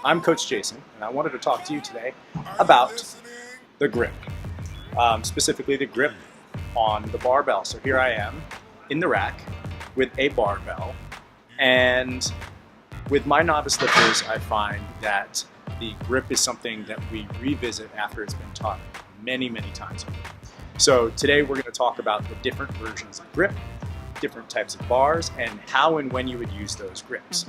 I'm Coach Jason, and I wanted to talk to you today about the grip, specifically the grip on the barbell. So here I am in the rack with a barbell, and with my novice lifters, I find that the grip is something that we revisit after it's been taught many, many times. So today we're going to talk about the different versions of grip, different types of bars, and how and when you would use those grips.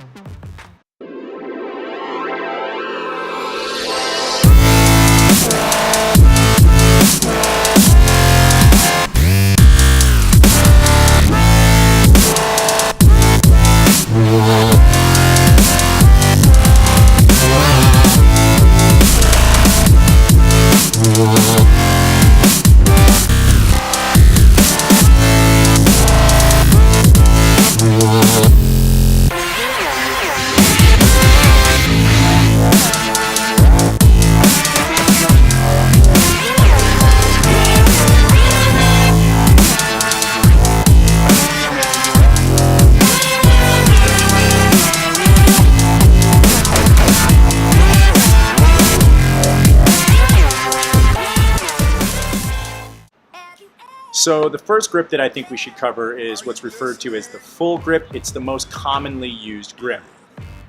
So the first grip that I think we should cover is what's referred to as the full grip. It's the most commonly used grip.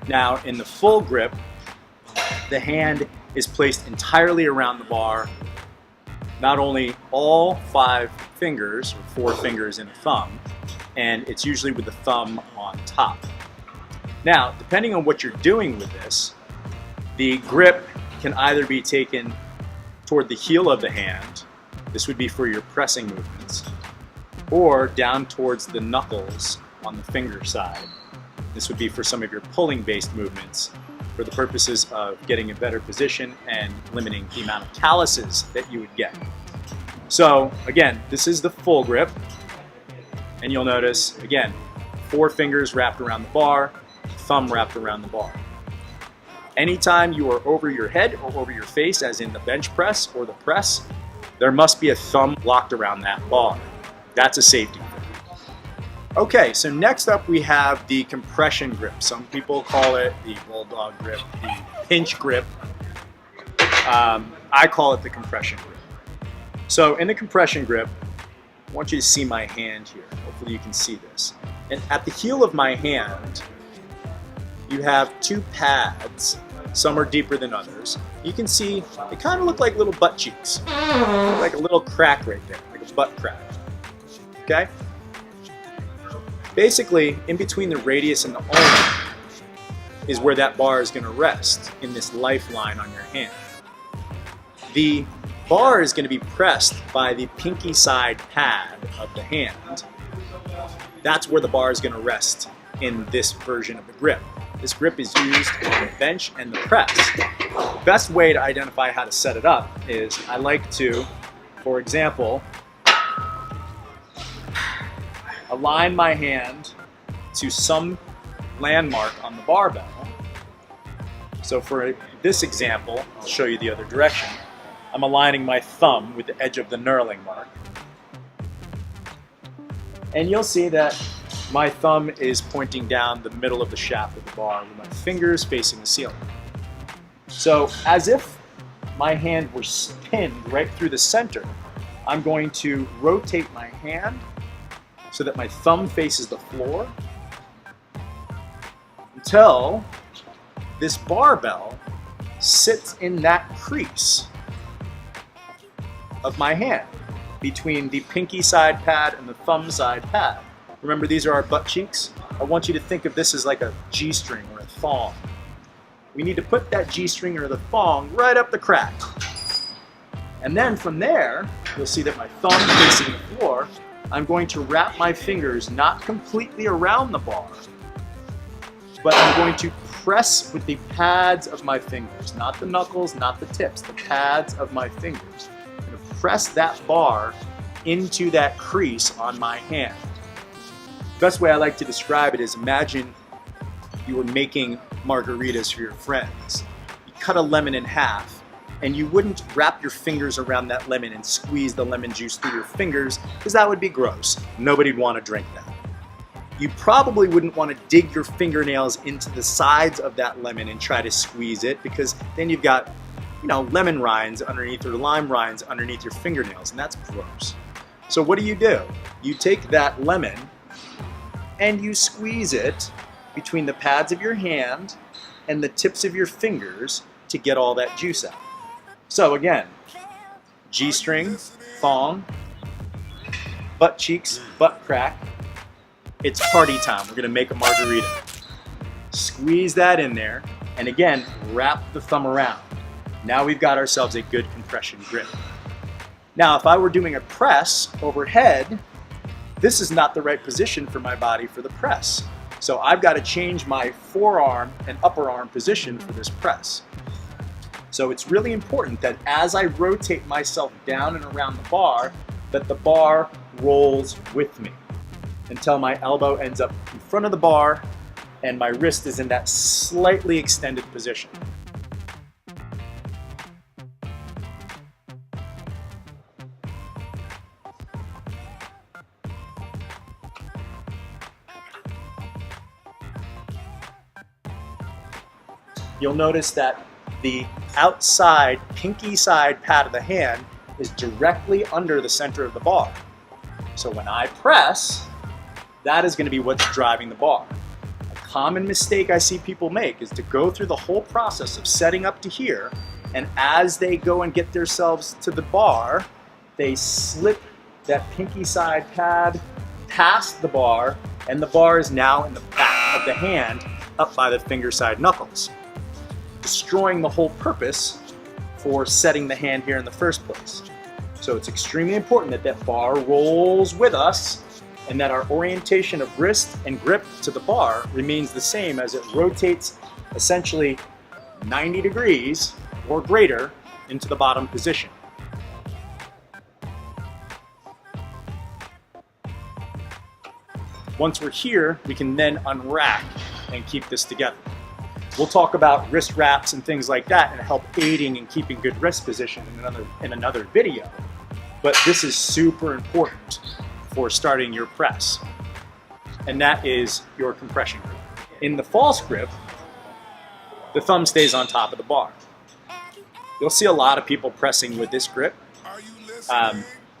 Now, in the full grip, the hand is placed entirely around the bar, not only all 5 fingers, or 4 fingers and a thumb, and it's usually with the thumb on top. Now, depending on what you're doing with this, the grip can either be taken toward the heel of the hand. This would be for your pressing movements, or down towards the knuckles on the finger side. This would be for some of your pulling based movements for the purposes of getting a better position and limiting the amount of calluses that you would get. So again, this is the full grip, and you'll notice again 4 fingers wrapped around the bar, thumb wrapped around the bar. Anytime you are over your head or over your face, as in the bench press or the press, there must be a thumb locked around that bar. That's a safety grip. Okay, so next up we have the compression grip. Some people call it the bulldog grip, the pinch grip. I call it the compression grip. So in the compression grip, I want you to see my hand here. Hopefully you can see this. And at the heel of my hand, you have 2 pads. Some are deeper than others. You can see they kind of look like little butt cheeks. Like a little crack right there, like a butt crack. Okay? Basically, in between the radius and the ulna is where that bar is going to rest in this lifeline on your hand. The bar is going to be pressed by the pinky side pad of the hand. That's where the bar is going to rest in this version of the grip. This grip is used on the bench and the press. The best way to identify how to set it up is I like to, for example, align my hand to some landmark on the barbell. So for this example, I'll show you the other direction. I'm aligning my thumb with the edge of the knurling mark. And you'll see that my thumb is pointing down the middle of the shaft of the bar with my fingers facing the ceiling. So as if my hand were pinned right through the center, I'm going to rotate my hand so that my thumb faces the floor until this barbell sits in that crease of my hand between the pinky side pad and the thumb side pad. Remember, these are our butt cheeks. I want you to think of this as like a G-string or a thong. We need to put that G-string or the thong right up the crack. And then from there, you'll see that my thumb facing the floor, I'm going to wrap my fingers not completely around the bar, but I'm going to press with the pads of my fingers, not the knuckles, not the tips, the pads of my fingers. I'm going to press that bar into that crease on my hand. The best way I like to describe it is, imagine you were making margaritas for your friends. You cut a lemon in half, and you wouldn't wrap your fingers around that lemon and squeeze the lemon juice through your fingers, because that would be gross. Nobody'd want to drink that. you probably wouldn't want to dig your fingernails into the sides of that lemon and try to squeeze it, because then you've got, you know, lemon rinds underneath or lime rinds underneath your fingernails, and that's gross. So what do? You take that lemon and you squeeze it between the pads of your hand and the tips of your fingers to get all that juice out. So again, G-string, thong, butt cheeks, butt crack. It's party time. We're gonna make a margarita. Squeeze that in there, and again, wrap the thumb around. Now we've got ourselves a good compression grip. Now, if I were doing a press overhead, this is not the right position for my body for the press. So I've got to change my forearm and upper arm position for this press. So it's really important that as I rotate myself down and around the bar, that the bar rolls with me until my elbow ends up in front of the bar and my wrist is in that slightly extended position. You'll notice that the outside pinky side pad of the hand is directly under the center of the bar. So when I press, that is going to be what's driving the bar. A common mistake I see people make is to go through the whole process of setting up to here, and as they go and get themselves to the bar, they slip that pinky side pad past the bar, and the bar is now in the back of the hand up by the finger side knuckles, destroying the whole purpose for setting the hand here in the first place. So it's extremely important that that bar rolls with us and that our orientation of wrist and grip to the bar remains the same as it rotates essentially 90 degrees or greater into the bottom position. Once we're here, we can then unrack and keep this together. We'll talk about wrist wraps and things like that and help aiding in keeping good wrist position in another video. But this is super important for starting your press, and that is your compression grip. In the false grip, the thumb stays on top of the bar. You'll see a lot of people pressing with this grip,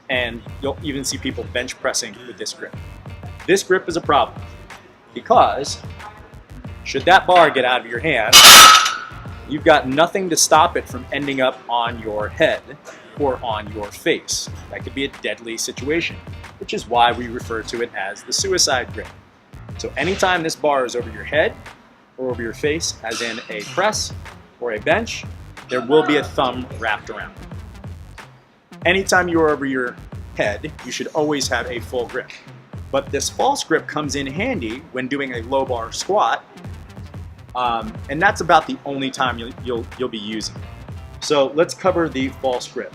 and you'll even see people bench pressing with this grip. This grip is a problem because should that bar get out of your hand, you've got nothing to stop it from ending up on your head or on your face. That could be a deadly situation, which is why we refer to it as the suicide grip. So anytime this bar is over your head or over your face, as in a press or a bench, there will be a thumb wrapped around. Anytime you're over your head, you should always have a full grip. But this false grip comes in handy when doing a low bar squat, and that's about the only time you'll be using it. So let's cover the false grip.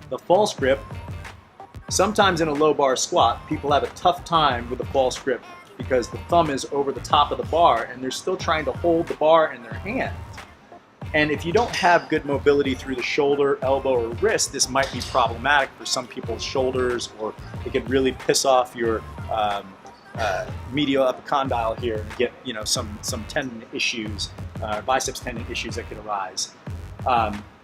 The false grip, sometimes in a low bar squat, people have a tough time with the false grip because the thumb is over the top of the bar and they're still trying to hold the bar in their hand. And if you don't have good mobility through the shoulder, elbow, or wrist, this might be problematic for some people's shoulders, or it could really piss off your medial epicondyle here and get some tendon issues, biceps tendon issues that could arise.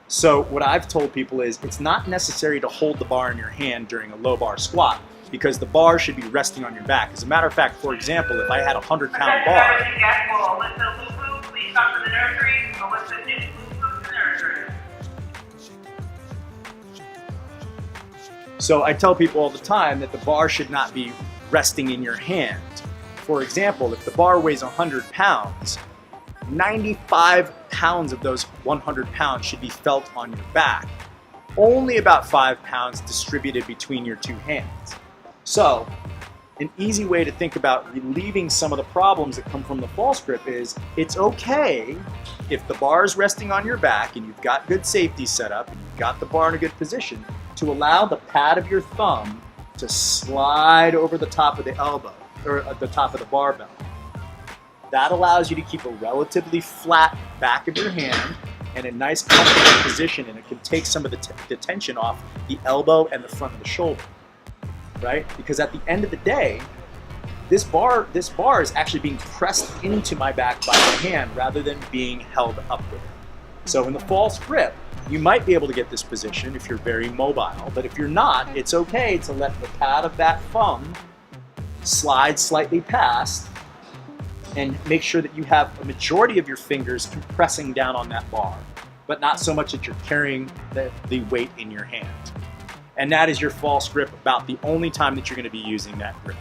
So what I've told people is it's not necessary to hold the bar in your hand during a low bar squat because the bar should be resting on your back. As a matter of fact, for example, if I had a 100-pound bar, so I tell people all the time that the bar should not be resting in your hand. For example, if the bar weighs 100 pounds, 95 pounds of those 100 pounds should be felt on your back. Only about 5 pounds distributed between your two hands. So, an easy way to think about relieving some of the problems that come from the false grip is it's okay if the bar is resting on your back and you've got good safety set up and you've got the bar in a good position to allow the pad of your thumb to slide over the top of the elbow or at the top of the barbell. That allows you to keep a relatively flat back of your hand and a nice comfortable position, and it can take some of the tension off the elbow and the front of the shoulder, right? Because at the end of the day, this bar is actually being pressed into my back by my hand rather than being held up with it. So in the false grip, you might be able to get this position if you're very mobile, but if you're not, it's okay to let the pad of that thumb slide slightly past and make sure that you have a majority of your fingers pressing down on that bar, but not so much that you're carrying the weight in your hand. And that is your false grip, about the only time that you're going to be using that grip.